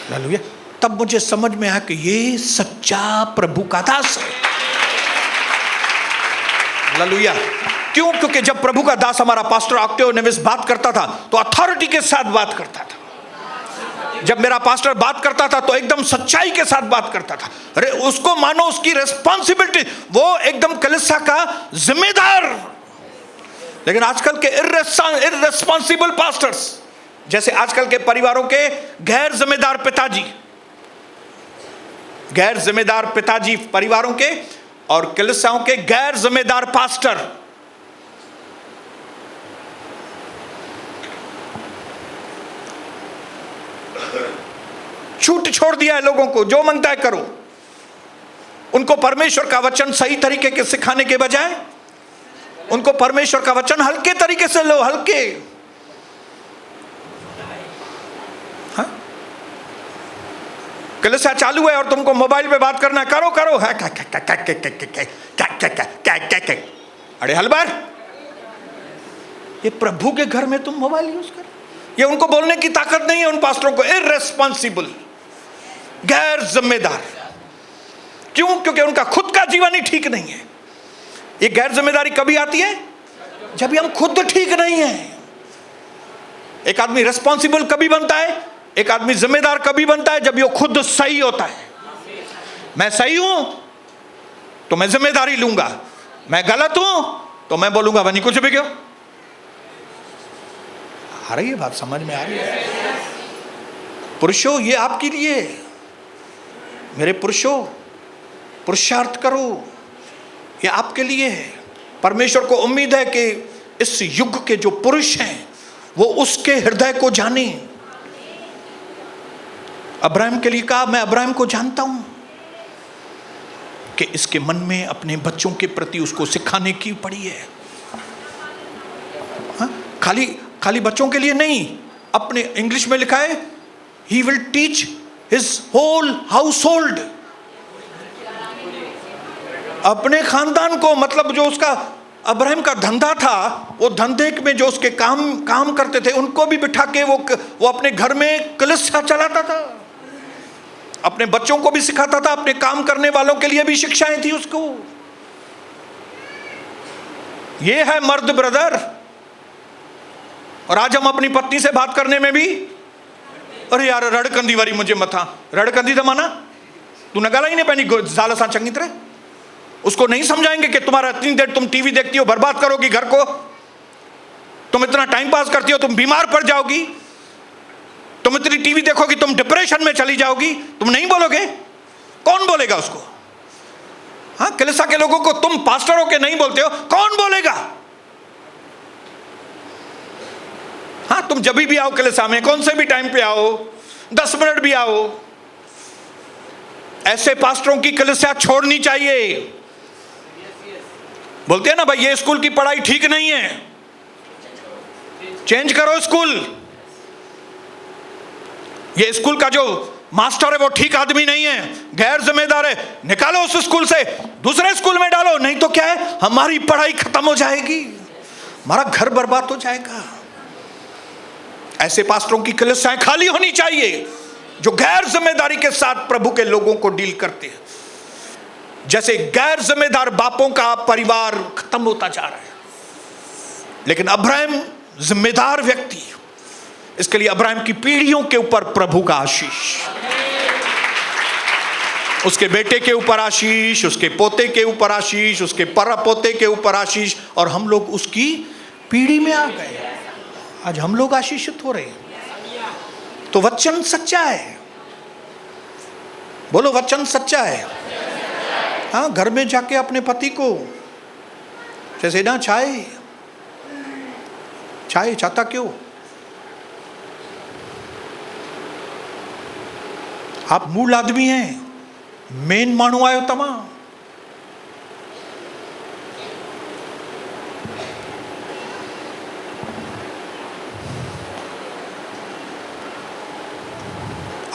हालेलुया। तब मुझे समझ में आया कि ये सच्चा प्रभु का दास है। हालेलुया। क्यों? क्योंकि जब प्रभु का दास हमारा पास्टर ऑक्टेव नेविस बात करता था तो अथॉरिटी के साथ बात करता था। जब मेरा पास्टर बात करता था तो एकदम सच्चाई के साथ बात करता था। अरे उसको मानो उसकी रिस्पॉन्सिबिलिटी, वो एकदम कलीसिया का जिम्मेदार। लेकिन आजकल के इर्रेस्पॉन्सिबल पास्टर्स, जैसे आजकल के परिवारों के गैर जिम्मेदार पिताजी, गैर जिम्मेदार पिताजी परिवारों के, और कलीसियाओं के गैर जिम्मेदार पास्टर। छूट छोड़ दिया है लोगों को, जो मांगता है करो। उनको परमेश्वर का वचन सही तरीके के सिखाने के बजाय उनको परमेश्वर का वचन हल्के तरीके से लो, हल्के। हाँ? कलीसिया चालू है और तुमको मोबाइल पे बात करना, करो करो। अरे हलबार, ये प्रभु के घर में तुम मोबाइल यूज करो। ये उनको बोलने की ताकत नहीं है उन पास्टरों को। इर्रेस्पॉन्सिबल, गैर जिम्मेदार। क्यों? क्योंकि उनका खुद का जीवन ही ठीक नहीं है। ये गैर जिम्मेदारी कभी आती है? जब हम खुद ठीक नहीं है। एक आदमी रिस्पॉन्सिबल कभी बनता है, एक आदमी जिम्मेदार कभी बनता है, जब ये खुद सही होता है। मैं सही हूं तो मैं जिम्मेदारी लूंगा, मैं गलत हूं तो मैं बोलूंगा बनी कुछ भी क्यों। आ रही है बात, समझ में आ रही है? पुरुषों, ये आपके लिए, मेरे पुरुषों, पुरुषार्थ करो, ये आपके लिए है। परमेश्वर को उम्मीद है कि इस युग के जो पुरुष हैं वो उसके हृदय को जाने। अब्राहम के लिए कहा, मैं अब्राहम को जानता हूं कि इसके मन में अपने बच्चों के प्रति उसको सिखाने की पड़ी है। हाँ? खाली बच्चों के लिए नहीं, अपने, इंग्लिश में लिखा है he will teach his whole household, अपने खानदान को। मतलब जो उसका अब्राहम का धंधा था, वो धंधे में जो उसके काम करते थे उनको भी बिठा के वो अपने घर में कलीसिया चलाता था, अपने बच्चों को भी सिखाता था, अपने काम करने वालों के लिए भी शिक्षाएं थी उसको। ये है मर्द ब्रदर। और आज हम अपनी पत्नी से बात करने में भी, अरे यार रड़कंदी वारी मुझे मथा, रड़कंदी तो माना तू नगाला ही नहीं पहनी जाला सा चंगी तरह। उसको नहीं समझाएंगे कि तुम्हारा इतनी देर तुम टीवी देखती हो, बर्बाद करोगी घर को, तुम इतना टाइम पास करती हो, तुम बीमार पड़ जाओगी, तुम इतनी टीवी देखोगी, तुम डिप्रेशन में चली जाओगी। तुम नहीं बोलोगे, कौन बोलेगा उसको? हाँ, कलीसिया के लोगों को तुम पास्टरों के नहीं बोलते हो, कौन बोलेगा? हाँ, तुम जब भी आओ कलीसिया में, कौन से भी टाइम पे आओ, 10 मिनट भी आओ, ऐसे पास्टरों की कलीसिया छोड़नी चाहिए। बोलते हैं ना भाई ये स्कूल की पढ़ाई ठीक नहीं है, चेंज करो स्कूल। ये स्कूल का जो मास्टर है वो ठीक आदमी नहीं है, गैर जिम्मेदार है, निकालो उस स्कूल से, दूसरे स्कूल में डालो, नहीं तो क्या है, हमारी पढ़ाई खत्म हो जाएगी, हमारा घर बर्बाद हो जाएगा। ऐसे पास्टरों की कलीसियाएं खाली होनी चाहिए जो गैर जिम्मेदारी के साथ प्रभु के लोगों को डील करते हैं। जैसे गैर जिम्मेदार बापों का परिवार खत्म होता जा रहा है, लेकिन अब्राहम जिम्मेदार व्यक्ति, इसके लिए अब्राहम की पीढ़ियों के ऊपर प्रभु का आशीष, उसके बेटे के ऊपर आशीष, उसके पोते के ऊपर आशीष, उसके परपोते के ऊपर आशीष, और हम लोग उसकी पीढ़ी में आ गए। आज हम लोग आशीषित हो रहे हैं। तो वचन सच्चा है, बोलो वचन सच्चा है। हाँ, घर में जाके अपने पति को जैसे ना चाय चाहता क्यों? आप मूल आदमी हैं, मेन मानू आयो तमा।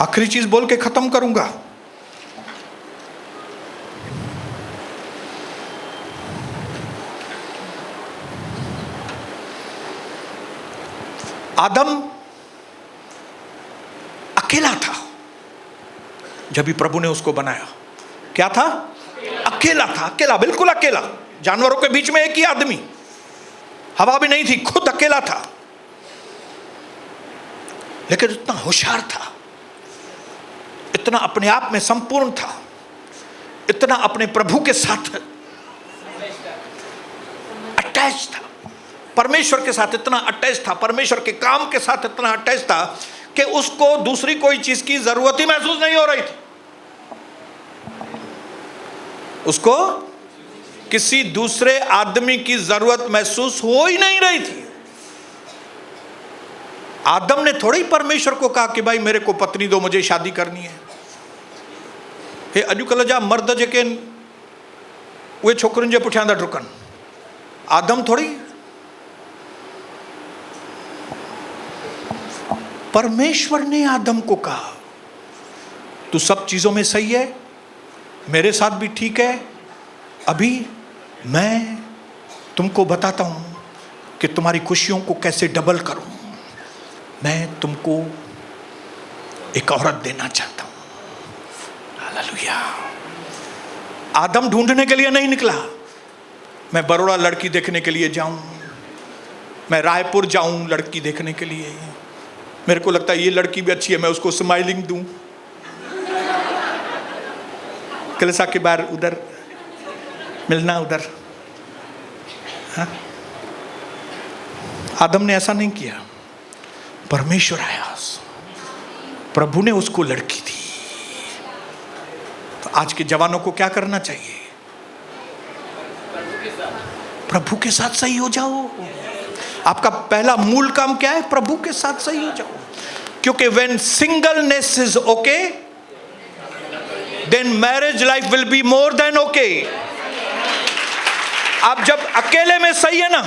आखिरी चीज बोल के खत्म करूंगा। आदम अकेला था जब भी प्रभु ने उसको बनाया। क्या था? अकेला था, अकेला, बिल्कुल अकेला। जानवरों के बीच में एक ही आदमी, हवा भी नहीं थी, खुद अकेला था। लेकिन इतना होशियार था, इतना अपने आप में संपूर्ण था, इतना अपने प्रभु के साथ अटैच था, परमेश्वर के साथ इतना अटैच था, परमेश्वर के काम के साथ इतना अटैच था कि उसको दूसरी कोई चीज की जरूरत ही महसूस नहीं हो रही थी। उसको किसी दूसरे आदमी की जरूरत महसूस हो ही नहीं रही थी। आदम ने थोड़ी परमेश्वर को कहा कि भाई मेरे को पत्नी दो, मुझे शादी करनी है। हे अॼुकल्ह जा मर्द जेके उहे छोकरियुनि जे पुठियां था डुकनि, आदम थोड़ी। परमेश्वर ने आदम को कहा तू सब चीजों में सही है, मेरे साथ भी ठीक है, अभी मैं तुमको बताता हूं कि तुम्हारी खुशियों को कैसे डबल करूं। मैं तुमको एक औरत देना चाहता हूं। हालेलुया। आदम ढूंढने के लिए नहीं निकला, मैं बड़ौदा लड़की देखने के लिए जाऊं, मैं रायपुर जाऊं लड़की देखने के लिए, मेरे को लगता है ये लड़की भी अच्छी है, मैं उसको स्माइलिंग दूं। कलिसा के बाहर उधर मिलना, उधर। हाँ? आदम ने ऐसा नहीं किया, परमेश्वर आया, प्रभु ने उसको लड़की दी। तो आज के जवानों को क्या करना चाहिए? प्रभु के साथ सही हो जाओ। आपका पहला मूल काम क्या है? प्रभु के साथ सही हो जाओ। क्योंकि when singleness is okay, then marriage life will be more than okay. आप जब अकेले में सही है ना,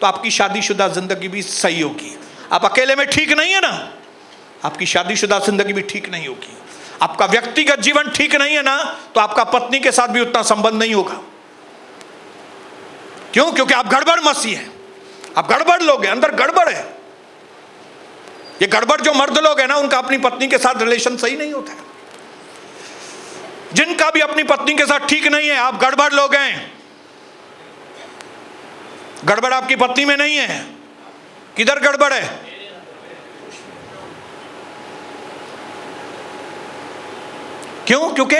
तो आपकी शादीशुदा जिंदगी भी सही होगी। आप अकेले में ठीक नहीं है ना, आपकी शादीशुदा जिंदगी भी ठीक नहीं होगी। आपका व्यक्तिगत जीवन ठीक नहीं है ना, तो आपका पत्नी के साथ भी उतना संबंध नहीं होगा। क्यों? क्योंकि आप गड़बड़ मसीह हैं, आप गड़बड़ लोग हैं, अंदर गड़बड़ है। ये गड़बड़ जो मर्द लोग हैं ना, उनका अपनी पत्नी के साथ रिलेशन सही नहीं होता है। जिनका भी अपनी पत्नी के साथ ठीक नहीं है, आप गड़बड़ लोग हैं। गड़बड़ आपकी पत्नी में नहीं है, किधर गड़बड़ है? क्यों? क्योंकि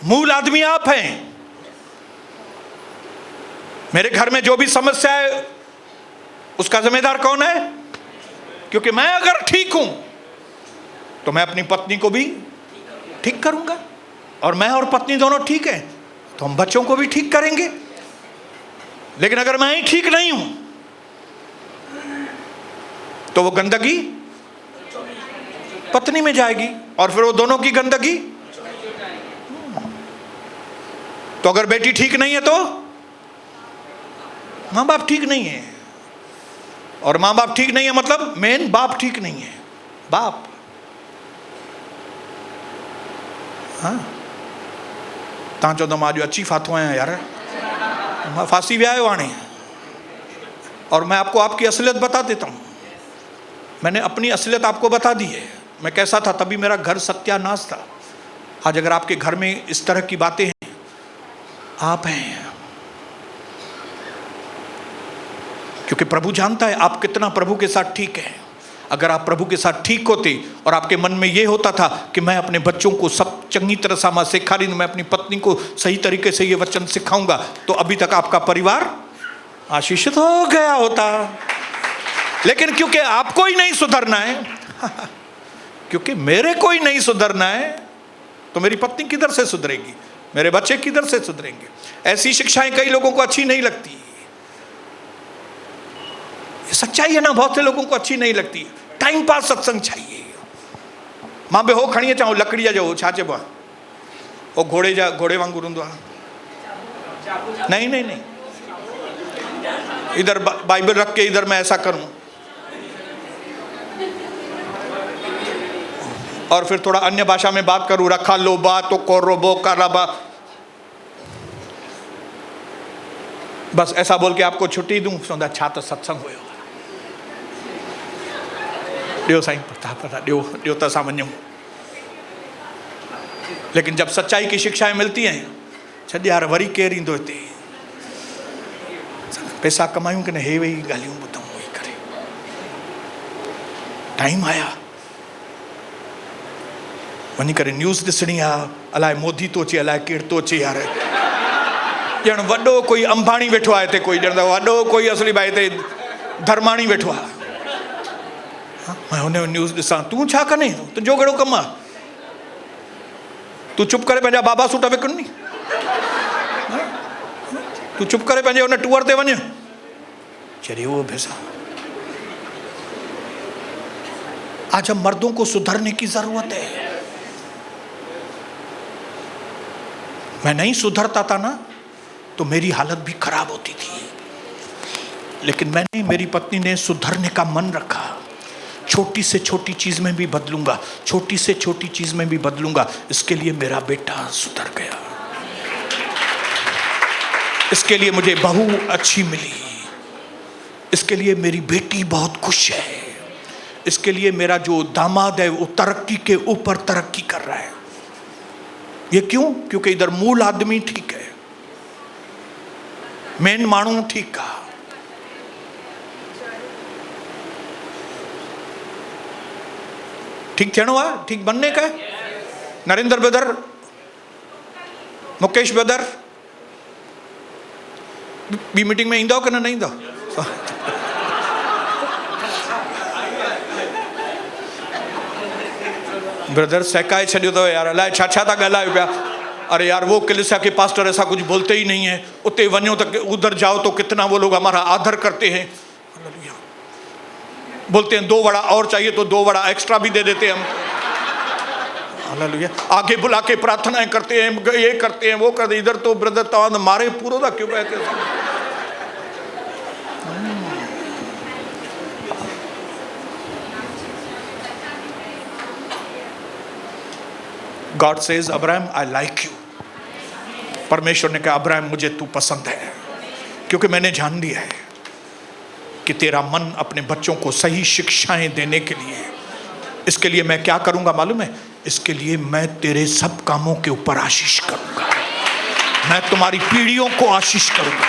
मूल आदमी आप हैं। मेरे घर में जो भी समस्या है उसका जिम्मेदार कौन है? क्योंकि मैं अगर ठीक हूं तो मैं अपनी पत्नी को भी ठीक करूंगा, और मैं और पत्नी दोनों ठीक है तो हम बच्चों को भी ठीक करेंगे। लेकिन अगर मैं ही ठीक नहीं हूं तो वो गंदगी पत्नी में जाएगी, और फिर वो दोनों की गंदगी। तो अगर बेटी ठीक नहीं है तो माँ बाप ठीक नहीं है, और माँ बाप ठीक नहीं है मतलब मेन बाप ठीक नहीं है। बाप। हाँ, तव्हां चवंदो मां अॼु अची फाथो आहियां यार, मां फांसी विया आहियो हाणे। और मैं आपको आपकी असलियत बता देता हूँ, मैंने अपनी असलियत आपको बता दी है। मैं कैसा था तभी मेरा घर सत्यानाश था। आज अगर आपके घर में इस तरह की बातें हैं, आप हैं, क्योंकि प्रभु जानता है आप कितना प्रभु के साथ ठीक हैं। अगर आप प्रभु के साथ ठीक होते और आपके मन में ये होता था कि मैं अपने बच्चों को सब चंगी तरह सामा सिखा रही हूँ, मैं अपनी पत्नी को सही तरीके से ये वचन सिखाऊंगा, तो अभी तक आपका परिवार आशीषित हो गया होता। लेकिन क्योंकि आपको ही नहीं सुधरना है, क्योंकि मेरे को ही नहीं सुधरना है, तो मेरी पत्नी किधर से सुधरेगी, मेरे बच्चे किधर से सुधरेंगे। ऐसी शिक्षाएं कई लोगों को अच्छी नहीं लगती, ये सच्चाई है ना, बहुत से लोगों को अच्छी नहीं लगती। टाइम पास सत्संग चाहिए। मां बे हो खणी अचां लकड़ीअ जो छा चइबो आहे, वो घोड़े वांगुरु हूंदो आहे। नहीं नहीं नहीं, इधर बाइबल रख के इधर मैं ऐसा करूं और फिर थोड़ा अन्य भाषा में बात करूं, रखा लोबा तो कोरोबो कराबा, बस ऐसा बोल के आपको छुट्टी दूं, सोंदा छा तो सत्संग हुयो। ॾियो साईं, पता ॾियो त असां वञूं। लेकिन जब सच्चाई की शिक्षाएं मिलती हैं, छॾ यार वरी केरु ईंदो हिते, पैसा कमायूं कि न हे वेही ॻाल्हियूं ॿुधूं वेही करे। टाइम आया वञी करे न्यूज़ ॾिसणी आहे, अलाए मोदी थो अचे अलाए केरु थो अचे यार, ॼण वॾो कोई अंबाणी वेठो आहे हिते, कोई ॼण वॾो कोई असली भाई हिते धर्माणी वेठो आहे। मैं हुन न्यूज़ ॾिसां, तूं छा कने, तुंहिंजो कहिड़ो कमु आहे, तूं चुप करे पंहिंजा बाबा सूट विकिण नी, तूं चुप करे पंहिंजे हुन टूअर ते वञ। चलिए वो भैसा, आज हम मर्दों को सुधरने की जरूरत है। मैं नहीं सुधरता था ना तो मेरी हालत भी खराब होती थी, लेकिन मैंने, मेरी पत्नी ने सुधरने का मन रखा। छोटी से छोटी चीज में भी बदलूंगा, छोटी से छोटी चीज में भी बदलूंगा, इसके लिए मेरा बेटा सुधर गया, इसके लिए मुझे बहू अच्छी मिली, इसके लिए मेरी बेटी बहुत खुश है, इसके लिए मेरा जो दामाद है वो तरक्की के ऊपर तरक्की कर रहा है। ये क्यों? क्योंकि इधर मूल आदमी ठीक है, मेन मानू ठीक का। ठीक थियणो आहे, ठीक बनने का है। Narendra brother, Mukesh brother, be meeting में ईंदो कि न ईंदो? ब्रदर सहकाए छॾियो अथव यार, अलाए छा छा था ॻाल्हायो पिया। अरे यार वो कलीसिया के पास्टर ऐसा कुछ बोलते ही नहीं है, उतने वनो तो उधर जाओ तो कितना वो लोग हमारा आदर करते हैं, बोलते हैं 2 वड़ा और चाहिए तो 2 वड़ा एक्स्ट्रा भी दे देते हैं हम। हालेलुया। आगे बुला के प्रार्थनाएं करते हैं, ये करते हैं वो करते। इधर तो ब्रदर तवान मारे पूरा था क्यों कहते हैं। God says, Abraham I like you. परमेश्वर ने कहा अब्राहम मुझे तू पसंद है, क्योंकि मैंने जान लिया है कि तेरा मन अपने बच्चों को सही शिक्षाएं देने के लिए। इसके लिए मैं क्या करूंगा मालूम है? इसके लिए मैं तेरे सब कामों के ऊपर आशीष करूंगा, मैं तुम्हारी पीढ़ियों को आशीष करूंगा।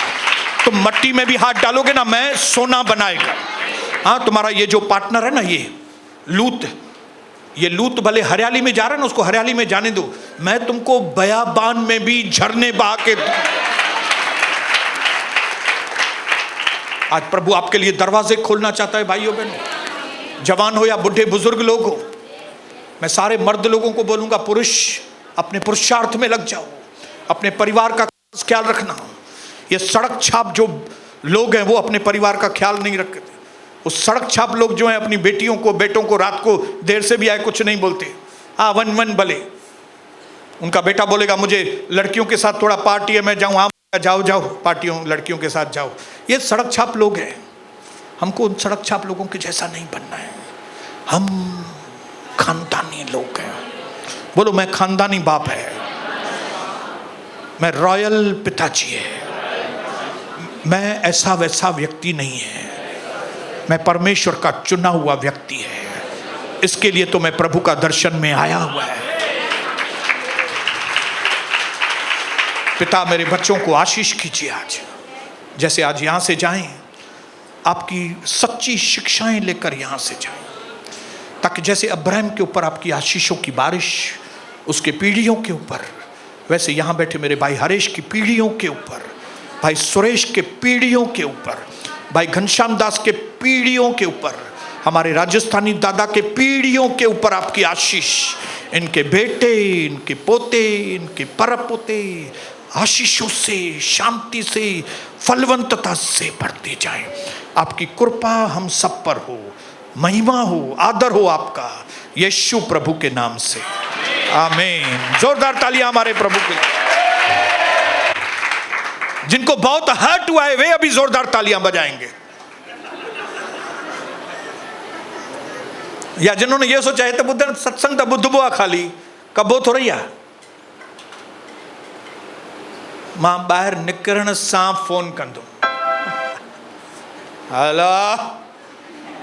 तुम मट्टी में भी हाथ डालोगे ना, मैं सोना बनाएगा। हाँ, तुम्हारा ये जो पार्टनर है ना, ये लूत भले हरियाली में जा रहा है ना, उसको हरियाली में जाने दो, मैं तुमको बयाबान में भी झरने बहा के। आज प्रभु आपके लिए दरवाजे खोलना चाहता है भाइयों बहनों, जवान हो या बुढ़े बुजुर्ग लोग हो। मैं सारे मर्द लोगों को बोलूंगा, पुरुष अपने पुरुषार्थ में लग जाओ, अपने परिवार का ख्याल रखना। ये सड़क छाप जो लोग हैं वो अपने परिवार का ख्याल नहीं रखते। वो सड़क छाप लोग जो हैं अपनी बेटियों को बेटों को रात को देर से भी आए कुछ नहीं बोलते। हाँ, वन भले उनका बेटा बोलेगा मुझे लड़कियों के साथ थोड़ा पार्टी है, मैं जाऊँ। हाँ, जाओ पार्टियों लड़कियों के साथ जाओ। ये सड़क छाप लोग हैं, हमको उन सड़क छाप लोगों के जैसा नहीं बनना है। हम खानदानी लोग हैं। बोलो, मैं खानदानी बाप है, मैं रॉयल पिताजी है, मैं ऐसा वैसा व्यक्ति नहीं है, मैं परमेश्वर का चुना हुआ व्यक्ति है। इसके लिए तो मैं प्रभु का दर्शन में आया हुआ है। पिता, मेरे बच्चों को आशीष कीजिए आज, जैसे आज यहां से जाएं, आपकी सच्ची शिक्षाएं लेकर यहां से जाएं, ताकि जैसे अब्राहम के ऊपर आपकी आशीषों की बारिश उसके पीढ़ियों के ऊपर, वैसे यहां बैठे मेरे भाई हरेश की पीढ़ियों के ऊपर, भाई सुरेश के पीढ़ियों के ऊपर, भाई घनश्याम दास के पीढ़ियों के ऊपर, हमारे राजस्थानी दादा के पीढ़ियों के ऊपर आपकी आशीष, इनके बेटे, इनके पोते, इनके परपोते आशीषों से, शांति से, फलवंतता से बढ़ती जाए। आपकी कृपा हम सब पर हो, महिमा हो, आदर हो आपका, यीशु प्रभु के नाम से, आमीन। जोरदार तालियां हमारे प्रभु के लिए। जिनको बहुत हर्ट हुआ है वे अभी जोरदार तालियां बजाएंगे, या जिन्होंने ये सोचा है तो बुद्ध सत्संग तो बुद्ध बुआ खाली कबो थो रही है, मां बाहर निकरण सां फोन कंदो, हेलो,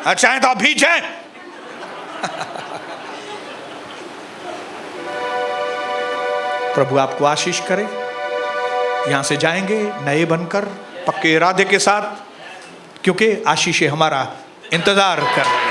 अच्छा तो अभी है। प्रभु आपको आशीष करे। यहां से जाएंगे नए बनकर, पक्के इरादे के साथ, क्योंकि आशीष हमारा इंतजार कर रहे हैं।